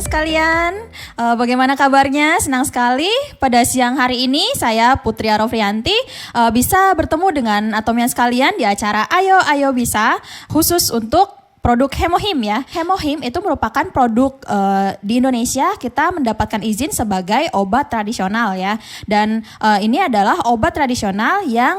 sekalian, bagaimana kabarnya? Senang sekali pada siang hari ini saya Putri Arofrianti bisa bertemu dengan Atomian sekalian di acara Ayo Ayo Bisa khusus untuk produk Hemohim ya. Hemohim itu merupakan produk di Indonesia kita mendapatkan izin sebagai obat tradisional ya. Dan ini adalah obat tradisional yang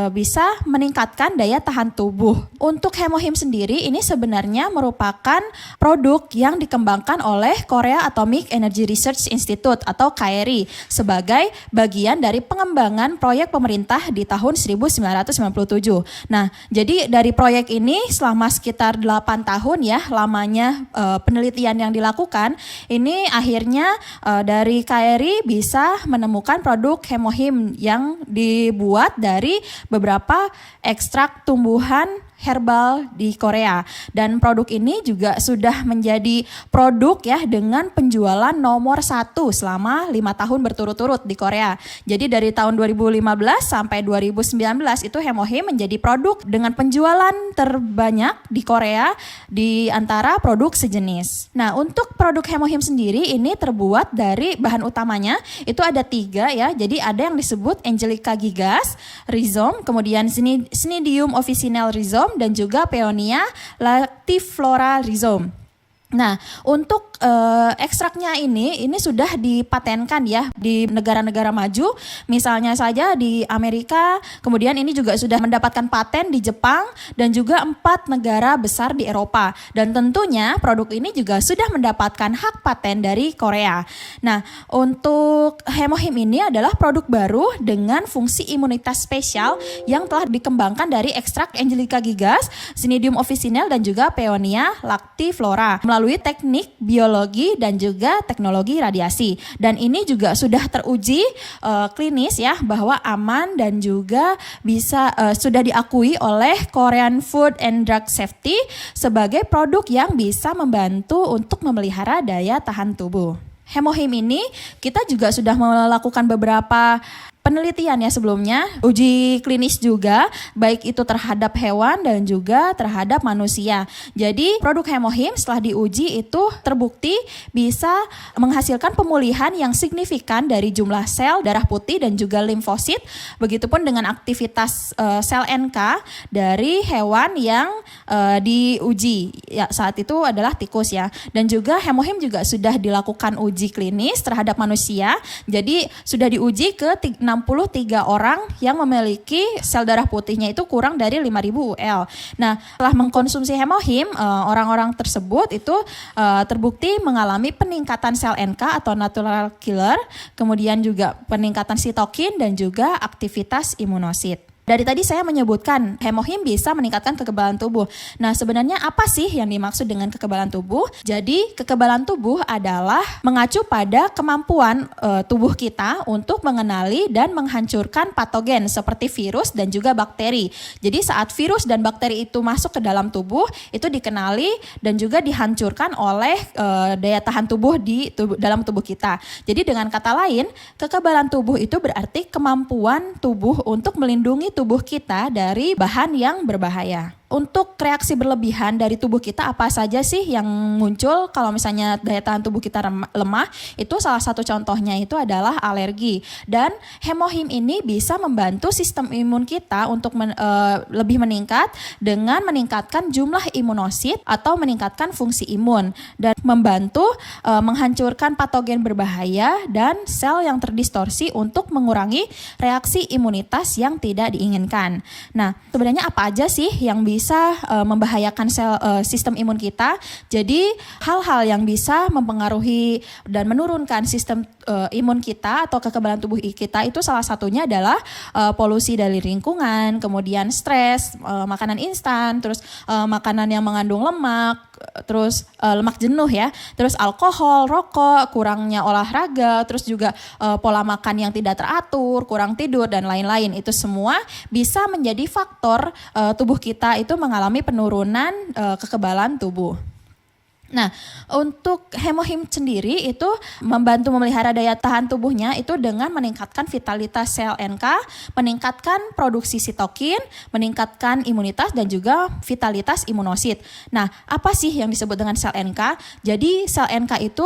bisa meningkatkan daya tahan tubuh. Untuk Hemohim sendiri ini sebenarnya merupakan produk yang dikembangkan oleh Korea Atomic Energy Research Institute atau KERI sebagai bagian dari pengembangan proyek pemerintah di tahun 1997. Nah, jadi dari proyek ini selama sekitar 8 tahun ya lamanya penelitian yang dilakukan, ini akhirnya dari KERI bisa menemukan produk Hemohim yang dibuat dari beberapa ekstrak tumbuhan herbal di Korea, dan produk ini juga sudah menjadi produk ya dengan penjualan nomor 1 selama 5 tahun berturut-turut di Korea. Jadi dari tahun 2015 sampai 2019 itu Hemohim menjadi produk dengan penjualan terbanyak di Korea di antara produk sejenis. Nah, untuk produk Hemohim sendiri ini terbuat dari bahan utamanya itu ada 3 ya. Jadi ada yang disebut Angelica gigas rhizome, kemudian Cnidium officinale rhizome, dan juga Peonia lactiflora rhizome. Nah, untuk ekstraknya ini sudah dipatenkan ya di negara-negara maju, misalnya saja di Amerika, kemudian ini juga sudah mendapatkan paten di Jepang dan juga 4 negara besar di Eropa, dan tentunya produk ini juga sudah mendapatkan hak paten dari Korea. Nah, untuk Hemohim ini adalah produk baru dengan fungsi imunitas spesial yang telah dikembangkan dari ekstrak Angelica gigas, Cnidium officinale, dan juga Peonia lactiflora melalui teknik biologi dan juga teknologi radiasi. Dan ini juga sudah teruji klinis ya bahwa aman dan juga bisa sudah diakui oleh Korean Food and Drug Safety sebagai produk yang bisa membantu untuk memelihara daya tahan tubuh. Hemohim ini kita juga sudah melakukan beberapa penelitian ya sebelumnya, uji klinis juga, baik itu terhadap hewan dan juga terhadap manusia. Jadi produk Hemohim setelah diuji itu terbukti bisa menghasilkan pemulihan yang signifikan dari jumlah sel darah putih dan juga limfosit, begitupun dengan aktivitas sel NK dari hewan yang diuji. Ya, saat itu adalah tikus ya. Dan juga Hemohim juga sudah dilakukan uji klinis terhadap manusia. Jadi sudah diuji ke 63 orang yang memiliki sel darah putihnya itu kurang dari 5.000 UL. Nah, setelah mengkonsumsi Hemohim, orang-orang tersebut itu terbukti mengalami peningkatan sel NK atau natural killer, kemudian juga peningkatan sitokin dan juga aktivitas imunosit. Dari tadi saya menyebutkan Hemohim bisa meningkatkan kekebalan tubuh. Nah, sebenarnya apa sih yang dimaksud dengan kekebalan tubuh? Jadi, kekebalan tubuh adalah mengacu pada kemampuan tubuh kita untuk mengenali dan menghancurkan patogen seperti virus dan juga bakteri. Jadi, saat virus dan bakteri itu masuk ke dalam tubuh, itu dikenali dan juga dihancurkan oleh daya tahan tubuh di dalam tubuh kita. Jadi, dengan kata lain, kekebalan tubuh itu berarti kemampuan tubuh untuk melindungi tubuh kita dari bahan yang berbahaya. Untuk reaksi berlebihan dari tubuh kita apa saja sih yang muncul kalau misalnya daya tahan tubuh kita lemah? Itu salah satu contohnya itu adalah alergi. Dan Hemohim ini bisa membantu sistem imun kita untuk lebih meningkat dengan meningkatkan jumlah imunosit atau meningkatkan fungsi imun dan membantu menghancurkan patogen berbahaya dan sel yang terdistorsi untuk mengurangi reaksi imunitas yang tidak diinginkan. Nah, sebenarnya apa aja sih yang bisa membahayakan sistem imun kita? Jadi hal-hal yang bisa mempengaruhi dan menurunkan sistem imun kita atau kekebalan tubuh kita itu salah satunya adalah polusi dari lingkungan, kemudian stres, makanan instan, terus makanan yang mengandung lemak, terus lemak jenuh ya, terus alkohol, rokok, kurangnya olahraga, terus juga pola makan yang tidak teratur, kurang tidur dan lain-lain. Itu semua bisa menjadi faktor tubuh kita itu mengalami penurunan kekebalan tubuh. Nah, untuk hemohim sendiri itu membantu memelihara daya tahan tubuhnya itu dengan meningkatkan vitalitas sel NK, meningkatkan produksi sitokin, meningkatkan imunitas dan juga vitalitas imunosit. Nah, apa sih yang disebut dengan sel NK? Jadi sel NK itu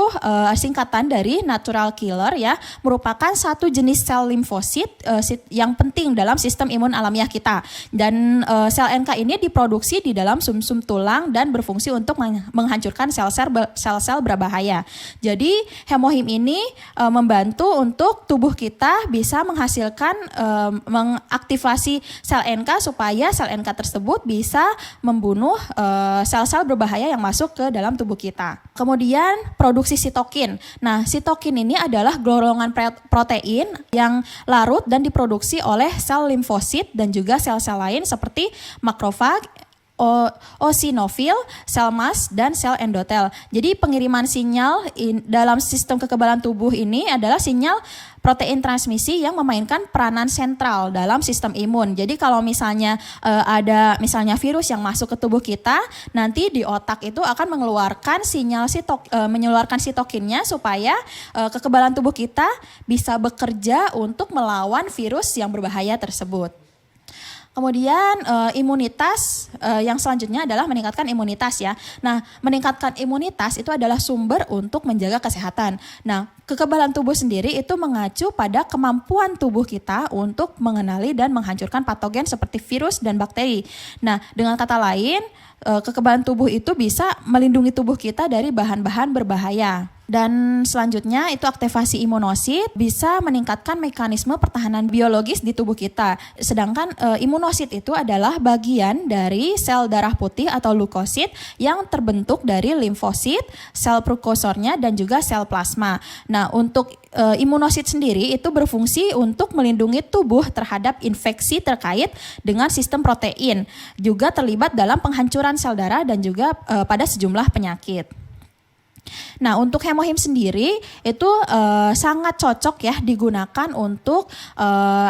singkatan dari natural killer ya, merupakan satu jenis sel limfosit yang penting dalam sistem imun alamiah kita. Dan sel NK ini diproduksi di dalam sumsum tulang dan berfungsi untuk menghancurkan sel-sel berbahaya. Jadi hemohim ini membantu untuk tubuh kita bisa menghasilkan mengaktifasi sel NK supaya sel NK tersebut bisa membunuh sel-sel berbahaya yang masuk ke dalam tubuh kita. Kemudian produksi sitokin. Nah, sitokin ini adalah golongan protein yang larut dan diproduksi oleh sel limfosit dan juga sel-sel lain seperti makrofag, eosinofil, sel mast, dan sel endotel. Jadi pengiriman sinyal dalam sistem kekebalan tubuh ini adalah sinyal protein transmisi yang memainkan peranan sentral dalam sistem imun. Jadi kalau misalnya ada misalnya virus yang masuk ke tubuh kita, nanti di otak itu akan mengeluarkan sinyal mengeluarkan sitokinnya supaya kekebalan tubuh kita bisa bekerja untuk melawan virus yang berbahaya tersebut. Kemudian imunitas yang selanjutnya adalah meningkatkan imunitas ya. Nah, meningkatkan imunitas itu adalah sumber untuk menjaga kesehatan. Nah, kekebalan tubuh sendiri itu mengacu pada kemampuan tubuh kita untuk mengenali dan menghancurkan patogen seperti virus dan bakteri. Nah, dengan kata lain, kekebalan tubuh itu bisa melindungi tubuh kita dari bahan-bahan berbahaya. Dan selanjutnya itu aktivasi imunosit bisa meningkatkan mekanisme pertahanan biologis di tubuh kita. Sedangkan imunosit itu adalah bagian dari sel darah putih atau leukosit yang terbentuk dari limfosit, sel prekursornya dan juga sel plasma. Nah, untuk imunosit sendiri itu berfungsi untuk melindungi tubuh terhadap infeksi terkait dengan sistem protein. Juga terlibat dalam penghancuran sel darah dan juga pada sejumlah penyakit. Nah, untuk hemohim sendiri itu sangat cocok ya digunakan untuk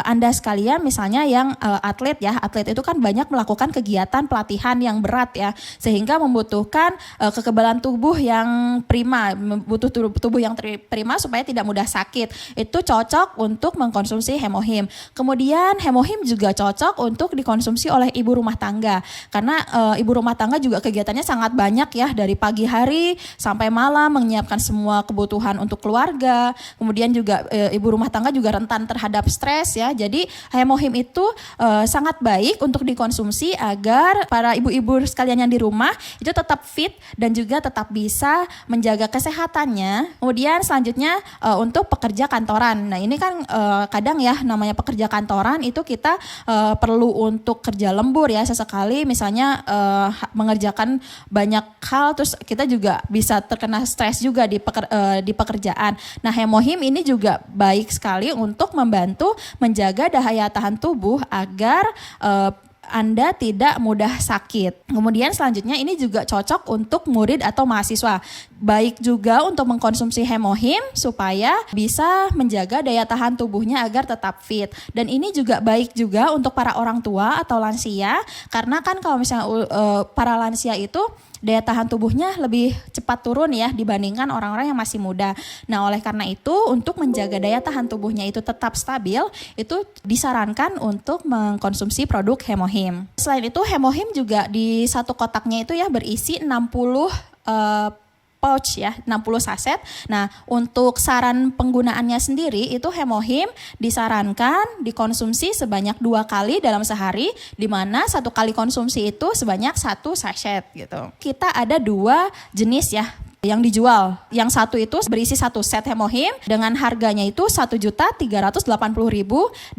Anda sekalian misalnya yang atlet ya. Atlet itu kan banyak melakukan kegiatan pelatihan yang berat ya, sehingga membutuhkan kekebalan tubuh yang prima, butuh tubuh yang prima supaya tidak mudah sakit. Itu cocok untuk mengkonsumsi hemohim. Kemudian hemohim juga cocok untuk dikonsumsi oleh ibu rumah tangga. Karena ibu rumah tangga juga kegiatannya sangat banyak ya, dari pagi hari sampai malam menyiapkan semua kebutuhan untuk keluarga. Kemudian juga ibu rumah tangga juga rentan terhadap stres ya. Jadi hemohim itu sangat baik untuk dikonsumsi agar para ibu-ibu sekalian yang di rumah itu tetap fit dan juga tetap bisa menjaga kesehatannya. Kemudian selanjutnya untuk pekerja kantoran. Nah, ini kan kadang ya namanya pekerja kantoran itu kita perlu untuk kerja lembur ya sesekali, misalnya mengerjakan banyak hal, terus kita juga bisa terkena stres juga di pekerjaan. Nah, hemohim ini juga baik sekali untuk membantu menjaga daya tahan tubuh agar Anda tidak mudah sakit. Kemudian selanjutnya ini juga cocok untuk murid atau mahasiswa. Baik juga untuk mengkonsumsi hemohim supaya bisa menjaga daya tahan tubuhnya agar tetap fit. Dan ini juga baik juga untuk para orang tua atau lansia, karena kan kalau misalnya para lansia itu daya tahan tubuhnya lebih cepat turun ya dibandingkan orang-orang yang masih muda. Nah, oleh karena itu untuk menjaga daya tahan tubuhnya itu tetap stabil, itu disarankan untuk mengkonsumsi produk hemohim. Selain itu hemohim juga di satu kotaknya itu ya berisi 60 pouch ya, 60 saset. Nah, untuk saran penggunaannya sendiri itu hemohim disarankan dikonsumsi sebanyak 2 kali dalam sehari, di mana 1 kali konsumsi itu sebanyak 1 saset gitu. Kita ada 2 jenis ya yang dijual. Yang satu itu berisi 1 set hemohim dengan harganya itu Rp1.380.000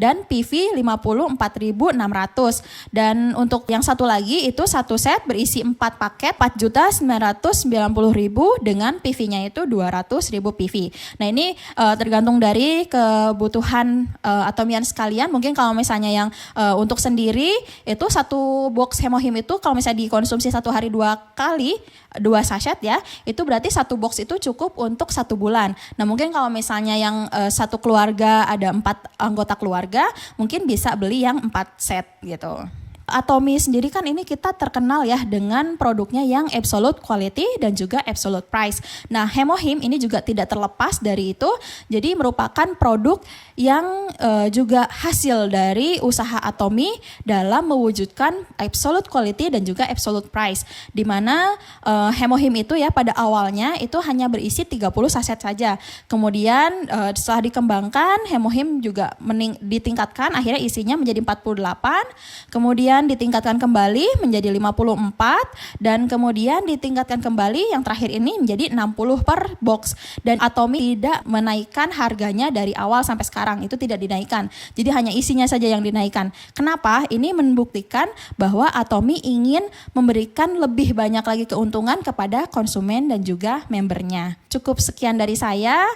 dan PV Rp54.600. Dan untuk yang satu lagi itu 1 set berisi 4 paket Rp4.990.000 dengan PV-nya itu Rp200.000 PV. Nah, ini tergantung dari kebutuhan atomian sekalian. Mungkin kalau misalnya yang untuk sendiri itu 1 box hemohim itu kalau misalnya dikonsumsi 1 hari 2 kali 2 sachet ya, itu berarti 1 box itu cukup untuk 1 bulan. Nah, mungkin kalau misalnya yang 1 keluarga ada 4 anggota keluarga, mungkin bisa beli yang 4 set gitu. Atomy sendiri kan ini kita terkenal ya dengan produknya yang absolute quality dan juga absolute price. Nah, Hemohim ini juga tidak terlepas dari itu. Jadi merupakan produk yang juga hasil dari usaha Atomy dalam mewujudkan absolute quality dan juga absolute price. Di mana Hemohim itu ya pada awalnya itu hanya berisi 30 saset saja. Kemudian setelah dikembangkan, Hemohim juga ditingkatkan, akhirnya isinya menjadi 48. Kemudian ditingkatkan kembali menjadi 54 dan kemudian ditingkatkan kembali yang terakhir ini menjadi 60 per box. Dan Atomy tidak menaikkan harganya dari awal sampai sekarang, itu tidak dinaikkan. Jadi hanya isinya saja yang dinaikkan. Kenapa? Ini membuktikan bahwa Atomy ingin memberikan lebih banyak lagi keuntungan kepada konsumen dan juga membernya. Cukup sekian dari saya.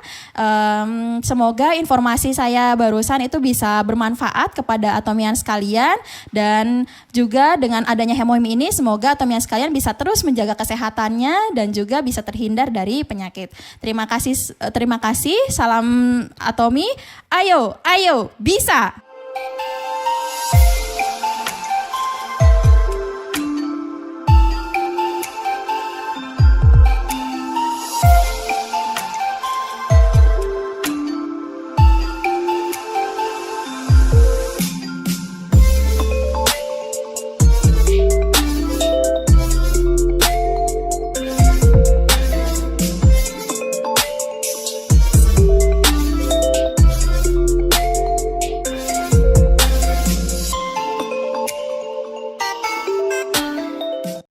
Semoga informasi saya barusan itu bisa bermanfaat kepada Atomian sekalian, dan juga dengan adanya Hemohim ini semoga Atomian sekalian bisa terus menjaga kesehatannya dan juga bisa terhindar dari penyakit. Terima kasih. Salam Atomy. Ayo bisa.